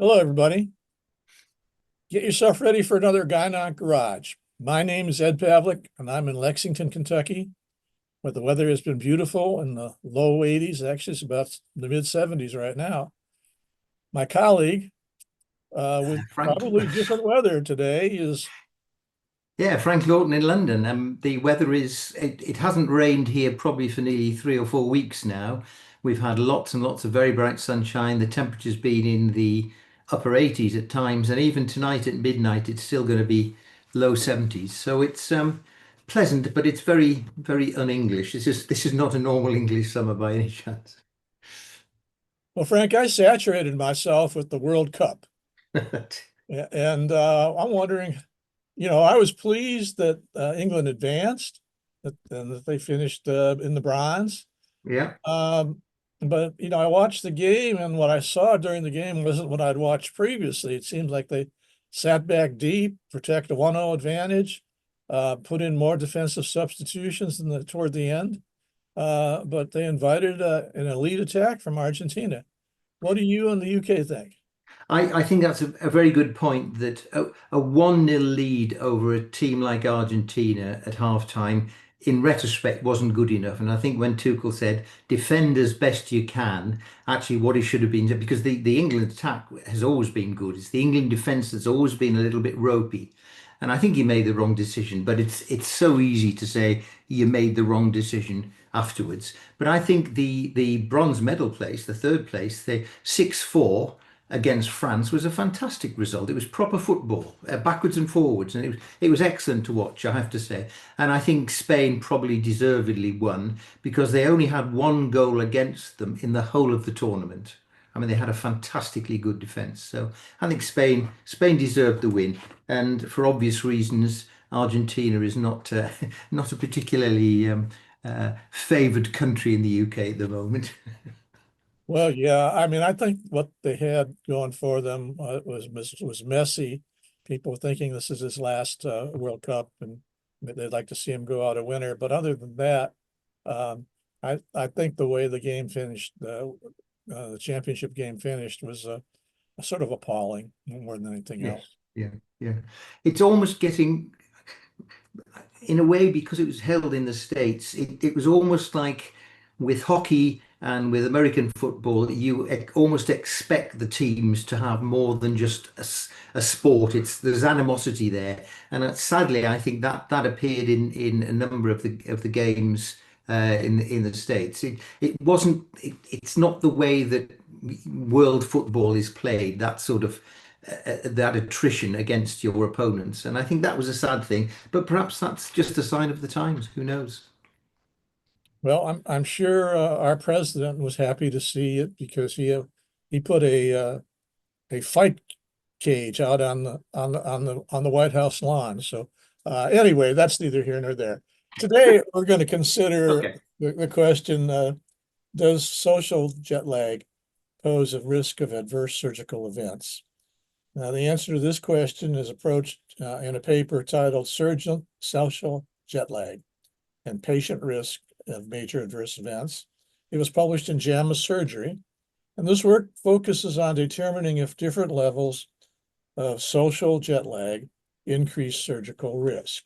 Hello, everybody. Get yourself ready for another GYN Garage. My name is Ed Pavlik, and I'm in Lexington, Kentucky, where the weather has been beautiful in the low 80s. Actually, it's about the mid 70s right now. My colleague, with Frank, probably different weather today, is yeah, Frank Lawton in London. The weather it hasn't rained here probably for nearly 3 or 4 weeks now. We've had lots and lots of very bright sunshine. The temperature's been in the upper 80s at times, and even tonight at midnight, it's still going to be low 70s. So it's pleasant, but it's very, very un-English. This is not a normal English summer by any chance. well, Frank, I saturated myself with the World Cup. And I'm wondering, I was pleased that England advanced and that they finished in the bronze. Yeah. Um, but I watched the game, and what I saw during the game wasn't what I'd watched previously. It seemed like they sat back deep, protect a 1-0 advantage, put in more defensive substitutions toward the end. But they invited an elite attack from Argentina. What do you and the UK think? I think that's a very good point that a 1-0 lead over a team like Argentina at halftime, in retrospect, wasn't good enough. And I think when Tuchel said, defend as best you can, actually what it should have been, because the England attack has always been good. It's the England defence that's always been a little bit ropey. And I think he made the wrong decision, but it's so easy to say you made the wrong decision afterwards. But I think the bronze medal place, the third place, the 6-4 against France was a fantastic result. It was proper football, backwards and forwards, and it was excellent to watch, I have to say. And I think Spain probably deservedly won because they only had one goal against them in the whole of the tournament. I mean, they had a fantastically good defence. So I think Spain deserved the win, and for obvious reasons, Argentina is not not a particularly favoured country in the UK at the moment. Well, yeah, I mean, I think what they had going for them was Messi. People thinking this is his last World Cup, and they'd like to see him go out a winner. But other than that, um, I think the way the game finished, the championship game finished, was sort of appalling more than anything Yes, else. yeah, yeah. It's almost getting, in a way, because it was held in the States, it was almost like with hockey and with American football, you almost expect the teams to have more than just a sport. There's animosity there, and sadly, I think that appeared in a number of the games in the States. It wasn't. It's not the way that world football is played. That sort of that attrition against your opponents. And I think that was a sad thing, but perhaps that's just a sign of the times. Who knows? Well, I'm sure our president was happy to see it because he put a fight cage out on the White House lawn. So anyway, that's neither here nor there. Today we're going to consider Okay. the question: does social jet lag pose a risk of adverse surgical events? Now, the answer to this question is approached in a paper titled "Surgeon Social Jet Lag and Patient Risk of Major Adverse Events." It was published in JAMA Surgery, and this work focuses on determining if different levels of social jet lag increase surgical risk.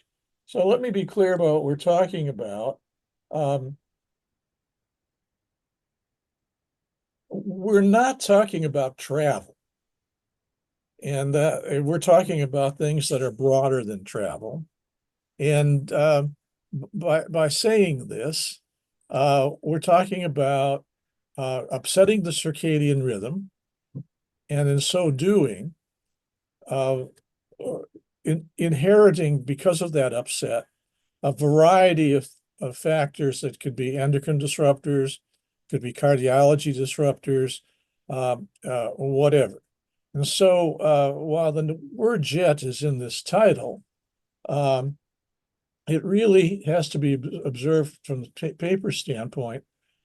So let me be clear about what we're talking about. Um, we're not talking about travel, and we're talking about things that are broader than travel. And by saying this, we're talking about upsetting the circadian rhythm, and in so doing, uh, inheriting, because of that upset, a variety of factors that could be endocrine disruptors, could be cardiology disruptors, whatever. And so while the word jet is in this title, um, it really has to be observed from the paper standpoint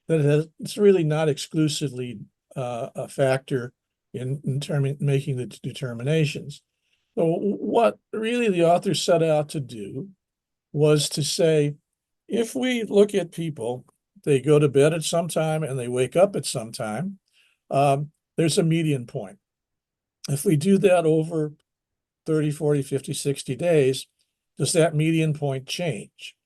that it's really not exclusively a factor in making the determinations. So what really the author set out to do was to say, if we look at people, they go to bed at some time and they wake up at some time, there's a median point. If we do that over 30, 40, 50, 60 days, does that median point change?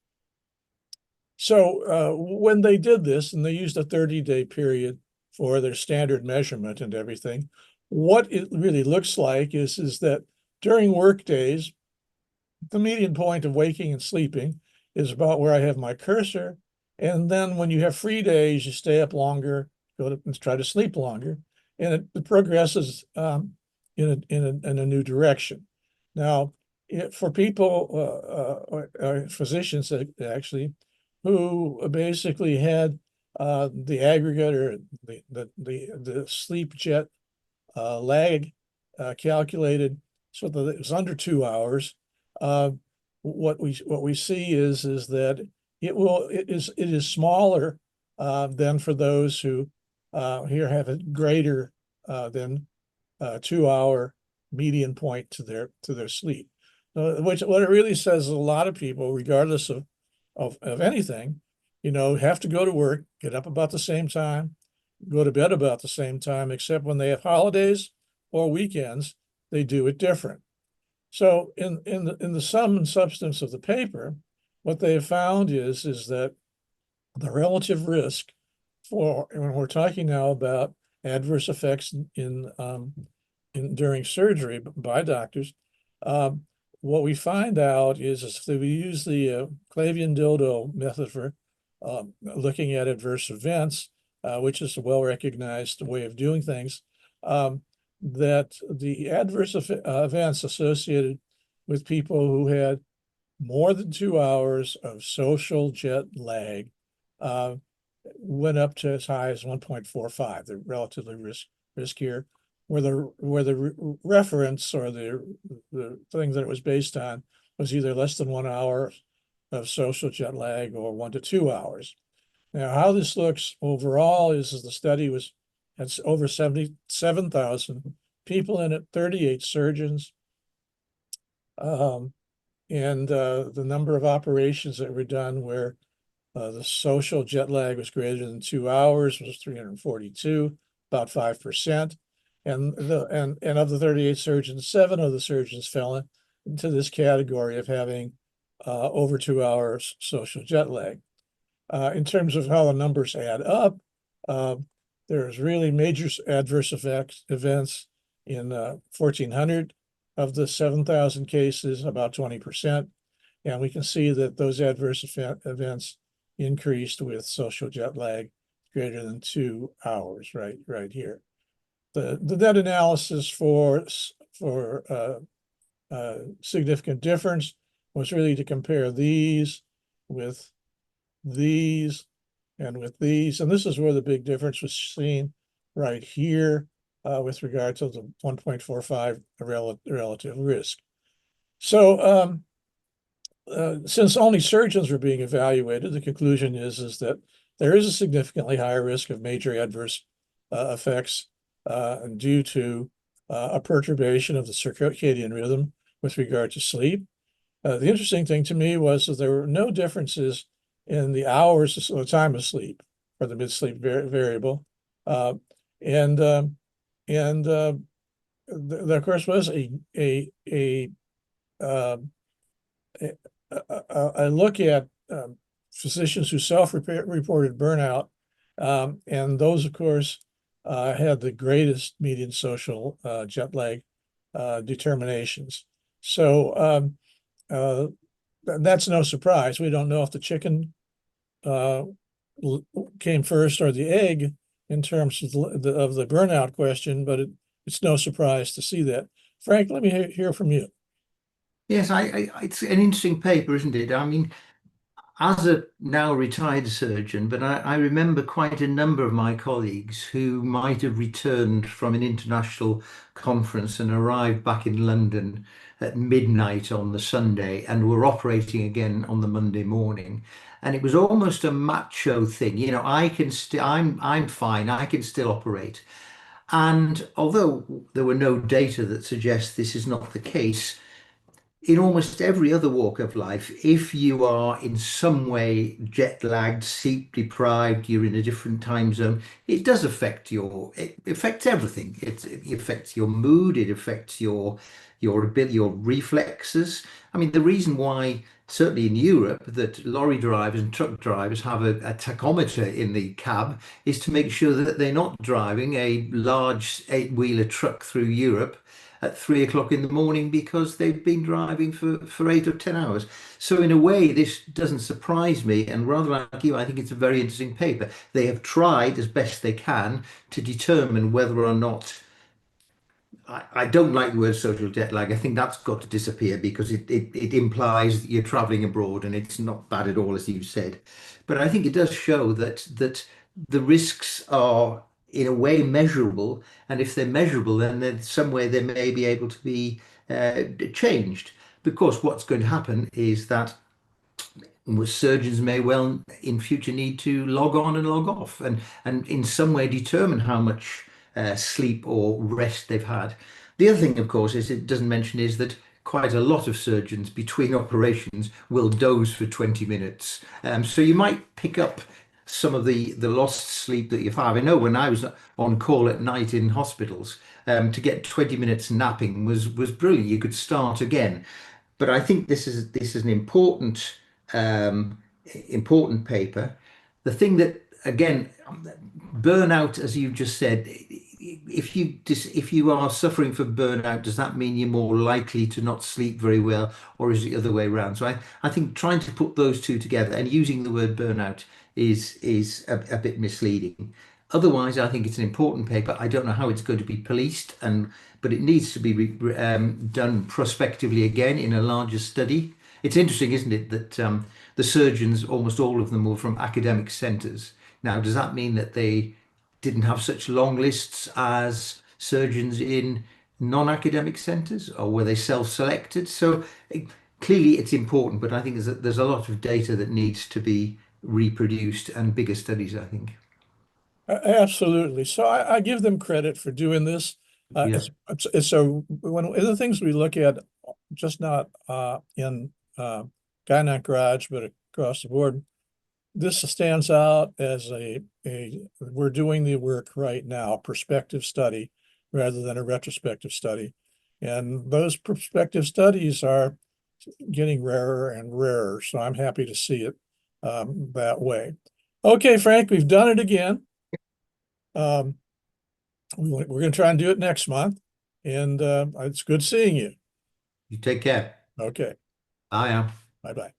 So when they did this, and they used a 30-day period for their standard measurement and everything, what it really looks like is that during work days, the median point of waking and sleeping is about where I have my cursor. And then when you have free days, you stay up longer, go to and try to sleep longer, and it progresses in a new direction. Now, for people, physicians actually, who basically had the aggregate or the sleep jet lag calculated so that it was under 2 hours. Uh, what we see is that it is smaller than for those who here have a greater than 2 hour median point to their sleep. Which what it really says is a lot of people, regardless of anything, have to go to work, get up about the same time, go to bed about the same time, except when they have holidays or weekends, they do it different. So in the sum and substance of the paper, what they have found is that the relative risk for when we're talking now about adverse effects in during surgery by doctors, um, what we find out is that we use the Clavian-Dildo method for looking at adverse events, which is a well-recognized way of doing things, that the adverse events associated with people who had more than 2 hours of social jet lag went up to as high as 1.45. They're relatively riskier, where the reference or the thing that it was based on was either less than 1 hour of social jet lag or 1 to 2 hours. Now, how this looks overall is the study had over 77,000 people in it, 38 surgeons, and the number of operations that were done where the social jet lag was greater than 2 hours was 342, about 5%. And of the 38 surgeons, 7 of the surgeons fell into this category of having over 2 hours social jet lag. In terms of how the numbers add up, there's really major adverse events in 1,400 of the 7,000 cases, about 20%. And we can see that those adverse events increased with social jet lag greater than 2 hours, right here. The net analysis for significant difference was really to compare these with these and with these. And this is where the big difference was seen right here with regard to the 1.45 relative risk. So since only surgeons were being evaluated, the conclusion is that there is a significantly higher risk of major adverse effects due to a perturbation of the circadian rhythm with regard to sleep. The interesting thing to me was that there were no differences in the hours, so the time of sleep, for the mid-sleep variable, and there of course was a look at physicians who self-reported burnout, and those, of course, had the greatest median social jet lag determinations. So that's no surprise. We don't know if the chicken came first or the egg in terms of the burnout question, but it's no surprise to see that. Frank, let me hear from you. Yes, it's an interesting paper, isn't it? I mean, as a now retired surgeon, but I remember quite a number of my colleagues who might have returned from an international conference and arrived back in London at midnight on the Sunday and were operating again on the Monday morning. And it was almost a macho thing. I'm fine, I can still operate. And although there were no data that suggests this is not the case, in almost every other walk of life, if you are in some way jet lagged, sleep deprived, you're in a different time zone, it does affect it affects everything. It affects your mood, it affects your ability, your reflexes. I mean, the reason why, certainly in Europe, that lorry drivers and truck drivers have a tachometer in the cab is to make sure that they're not driving a large eight-wheeler truck through Europe at 3 o'clock in the morning because they've been driving for 8 or 10 hours. So in a way, this doesn't surprise me. And rather like you, I think it's a very interesting paper. They have tried as best they can to determine whether or not I don't like the word social jet lag. I think that's got to disappear because it implies that you're traveling abroad and it's not bad at all, as you said. But I think it does show that the risks are in a way measurable. And if they're measurable, then there's some way they may be able to be changed. Because what's going to happen is that surgeons may well in future need to log on and log off and in some way determine how much sleep or rest they've had. The other thing, of course, is it doesn't mention is that quite a lot of surgeons between operations will doze for 20 minutes. So you might pick up some of the lost sleep that you've had. I know when I was on call at night in hospitals, to get 20 minutes napping was brilliant. You could start again. But I think this is an um, important paper. The thing that again, burnout, as you just said, if you are suffering from burnout, does that mean you're more likely to not sleep very well, or is it the other way around? So I think trying to put those two together and using the word burnout is a bit misleading. Otherwise, I think it's an important paper. I don't know how it's going to be policed, but it needs to be done prospectively again in a larger study. It's interesting, isn't it, that the surgeons, almost all of them, were from academic centres. Now, does that mean that they didn't have such long lists as surgeons in non-academic centres, or were they self-selected? So clearly, it's important, but I think there's a lot of data that needs to be reproduced and bigger studies, I think. Absolutely. So I give them credit for doing this. Yeah. It's one of the things we look at, just not in Gynec Garage, but across the board. This stands out as we're doing the work right now, perspective study rather than a retrospective study. And those prospective studies are getting rarer and rarer. So I'm happy to see it that way. Okay, Frank, we've done it again. Um, we're going to try and do it next month. And it's good seeing you. You take care. Okay, I am. bye-bye.